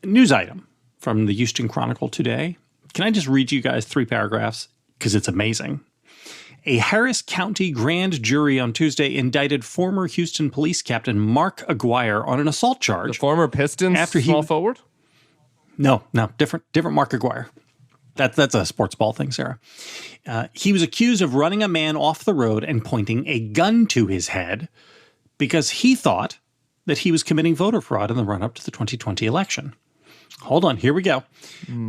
News item from the Houston Chronicle today. Can I just read you guys 3 paragraphs? Because it's amazing. A Harris County grand jury on Tuesday indicted former Houston police captain Mark Aguirre on an assault charge. The former Pistons small forward? No, different Mark Aguirre. That's a sports ball thing, Sarah. He was accused of running a man off the road and pointing a gun to his head because he thought that he was committing voter fraud in the run-up to the 2020 election. Hold on, here we go.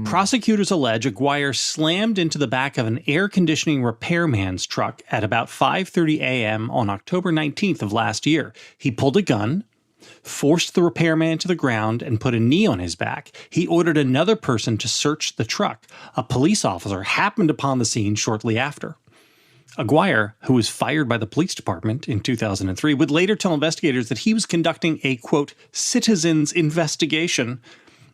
Prosecutors allege Aguirre slammed into the back of an air conditioning repairman's truck at about 5:30 a.m. on October 19th of last year. He pulled a gun, forced the repairman to the ground, and put a knee on his back. He ordered another person to search the truck. A police officer happened upon the scene shortly after. Aguirre, who was fired by the police department in 2003, would later tell investigators that he was conducting a, quote, citizen's investigation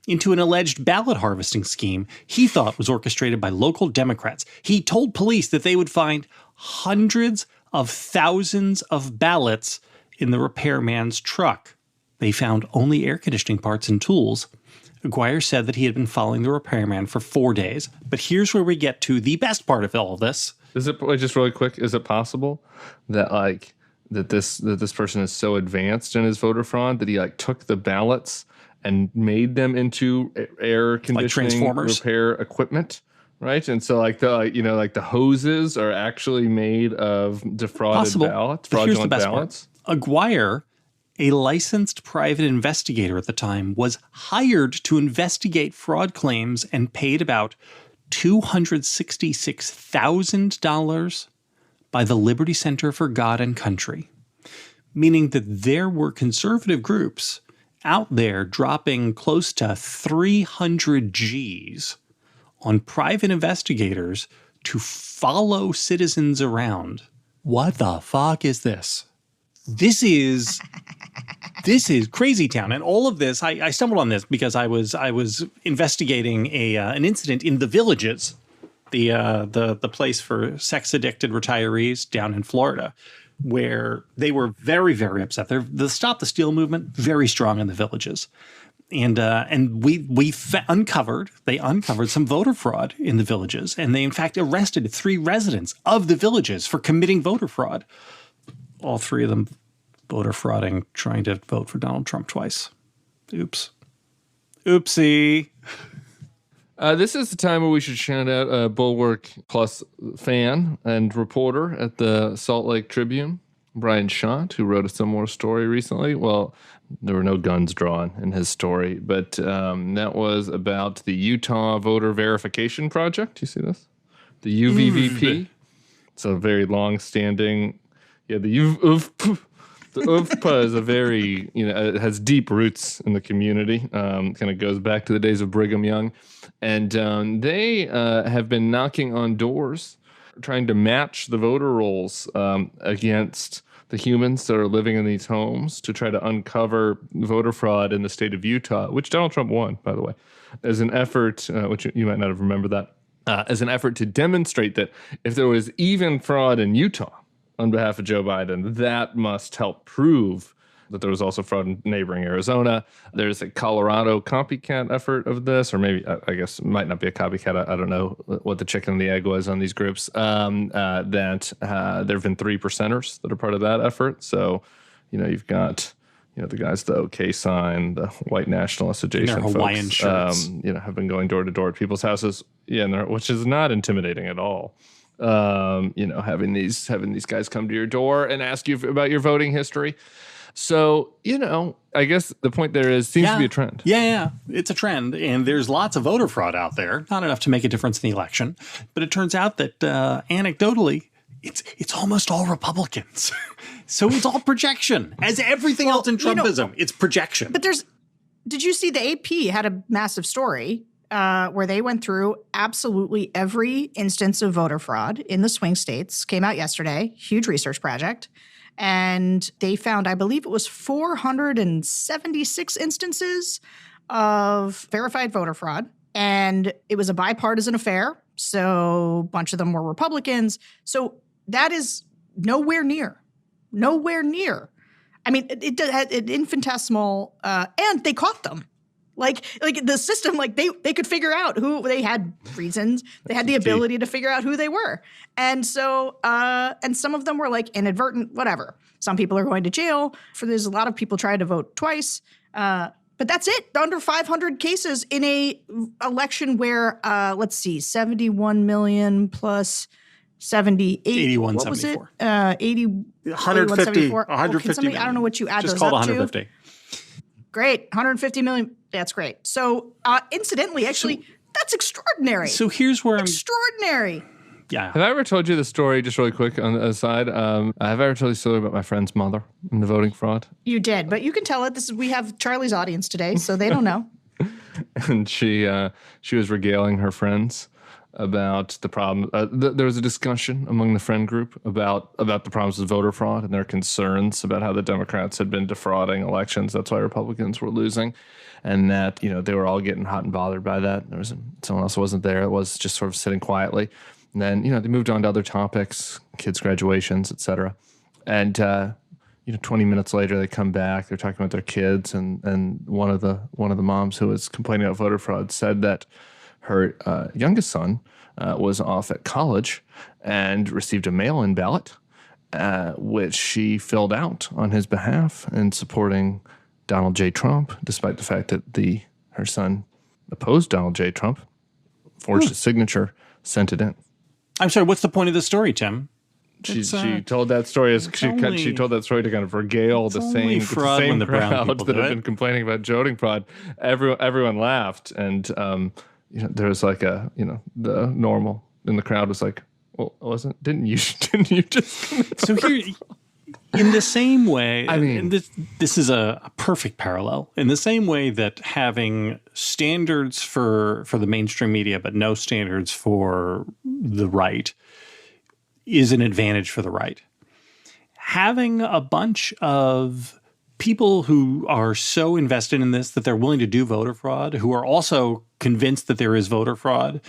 into an alleged ballot harvesting scheme he thought was orchestrated by local Democrats. He told police that they would find hundreds of thousands of ballots in the repairman's truck. They found only air conditioning parts and tools. Aguirre said that he had been following the repairman for 4 days. But here's where we get to the best part of all of this. Is it, just really quick, is it possible that that this person is so advanced in his voter fraud that he took the ballots and made them into air conditioning repair equipment, right? And so the hoses are actually made of defrauded ballots, fraudulent ballots. Aguirre, a licensed private investigator at the time, was hired to investigate fraud claims and paid about $266,000 by the Liberty Center for God and Country, meaning that there were conservative groups out there dropping close to 300 G's on private investigators to follow citizens around. What the fuck is this? This is crazy town. And all of this, I stumbled on this because I was investigating an incident in the Villages, the place for sex-addicted retirees down in Florida, where they were very, very upset. The Stop the Steal movement, very strong in the Villages. And they uncovered some voter fraud in the Villages. And they, in fact, arrested 3 residents of the Villages for committing voter fraud. All 3 of them voter frauding, trying to vote for Donald Trump twice. Oops. Oopsie. This is the time where we should shout out a Bulwark Plus fan and reporter at the Salt Lake Tribune, Brian Schott, who wrote a similar story recently. Well, there were no guns drawn in his story, but that was about the Utah Voter Verification Project. You see this? The UVVP. It's a very long-standing... Yeah, the UVPA is a very, it has deep roots in the community. Kind of goes back to the days of Brigham Young. And they have been knocking on doors, trying to match the voter rolls against the humans that are living in these homes to try to uncover voter fraud in the state of Utah, which Donald Trump won, by the way, as an effort, which you might not have remembered that, as an effort to demonstrate that if there was even fraud in Utah on behalf of Joe Biden, that must help prove that there was also fraud in neighboring Arizona. There's a Colorado copycat effort of this, or maybe, I guess it might not be a copycat. I don't know what the chicken and the egg was on these groups. There have been 3 percenters that are part of that effort. So, you've got, the guys, the OK sign, the white nationalist adjacent folks, Hawaiian shirts. Have been going door to door at people's houses, which is not intimidating at all. Having these guys come to your door and ask you about your voting history. So, I guess the point there is seems to be a trend. Yeah, it's a trend. And there's lots of voter fraud out there, not enough to make a difference in the election. But it turns out that anecdotally, it's almost all Republicans. So it's all projection. As everything else in Trumpism, it's projection. But did you see the AP had a massive story where they went through absolutely every instance of voter fraud in the swing states, came out yesterday, huge research project. And they found, I believe it was 476 instances of verified voter fraud. And it was a bipartisan affair. So a bunch of them were Republicans. So that is nowhere near. I mean, it had an infinitesimal, and they caught them. Like the system, like they could figure out who they had reasons. They had the ability to figure out who they were. And so, and some of them were like inadvertent, whatever. Some people are going to jail there's a lot of people trying to vote twice. But that's it. Under 500 cases in a election where, let's see, 71 million plus 78. 8174. 80. 150. 150 I don't know what you add Just those called up 150. to. Great. 150 million. That's great. So, incidentally, actually, that's extraordinary. So here's where extraordinary. Yeah. Have I ever told you the story, just really quick on the aside? Have I ever told you the story about my friend's mother and the voting fraud? You did, but you can tell it. We have Charlie's audience today, so they don't know. And she was regaling her friends about the problem. There was a discussion among the friend group about the problems with voter fraud and their concerns about how the Democrats had been defrauding elections. That's why Republicans were losing, and that they were all getting hot and bothered by that. There was someone else who wasn't there. It was just sort of sitting quietly. And then they moved on to other topics, kids' graduations, etc. And 20 minutes later, they come back. They're talking about their kids, and one of the moms who was complaining about voter fraud said that her youngest son was off at college and received a mail-in ballot, which she filled out on his behalf in supporting Donald J. Trump, despite the fact that her son opposed Donald J. Trump, forged his signature, sent it in. I'm sorry, what's the point of the story, Tim? She told that story she told that story to kind of regale the same crowd that have been complaining about voting fraud. Everyone laughed, and there was like the normal in the crowd was like, well, didn't you just commit so here in the same way, I mean, this is a perfect parallel. In the same way that having standards for the mainstream media but no standards for the right is an advantage for the right. Having a bunch of people who are so invested in this that they're willing to do voter fraud, who are also convinced that there is voter fraud,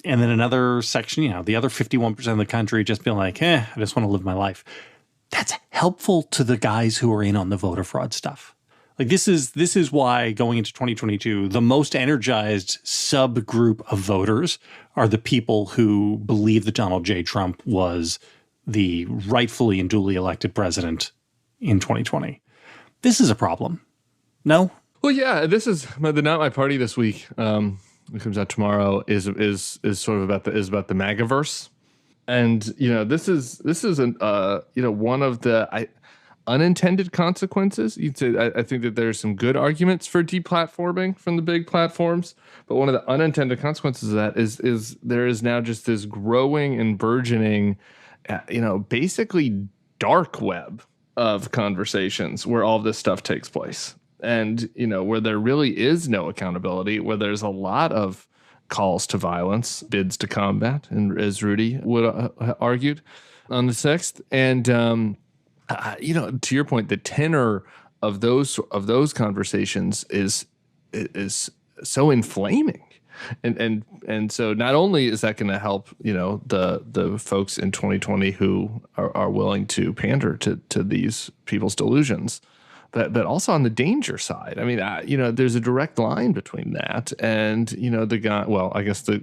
and then another section, the other 51% of the country just being like, I just want to live my life. That's helpful to the guys who are in on the voter fraud stuff. Like this is why going into 2022, the most energized subgroup of voters are the people who believe that Donald J. Trump was the rightfully and duly elected president in 2020. This is a problem. No? Well, yeah, this is the Not My Party this week. It comes out tomorrow. Is sort of about the MAGA-verse. And this is one of the unintended consequences. You'd say I think that there's some good arguments for deplatforming from the big platforms, but one of the unintended consequences of that is there is now just this growing and burgeoning, basically dark web of conversations where all this stuff takes place, and where there really is no accountability, where there's a lot of calls to violence, bids to combat, and as Rudy would argued on the 6th. And to your point, the tenor of those conversations is so inflaming, and so not only is that going to help the folks in 2020 who are willing to pander to these people's delusions, but also on the danger side. I mean, there's a direct line between that and the guy. Well, I guess the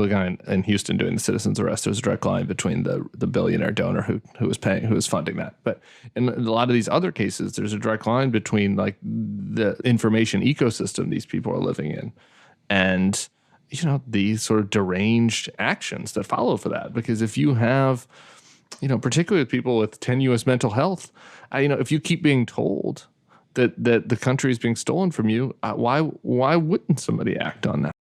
guy in Houston doing the citizen's arrest. There's a direct line between the billionaire donor who was funding that. But in a lot of these other cases, there's a direct line between like the information ecosystem these people are living in, and these sort of deranged actions that follow for that. Because if you have particularly with people with tenuous mental health, if you keep being told that the country is being stolen from you, why wouldn't somebody act on that?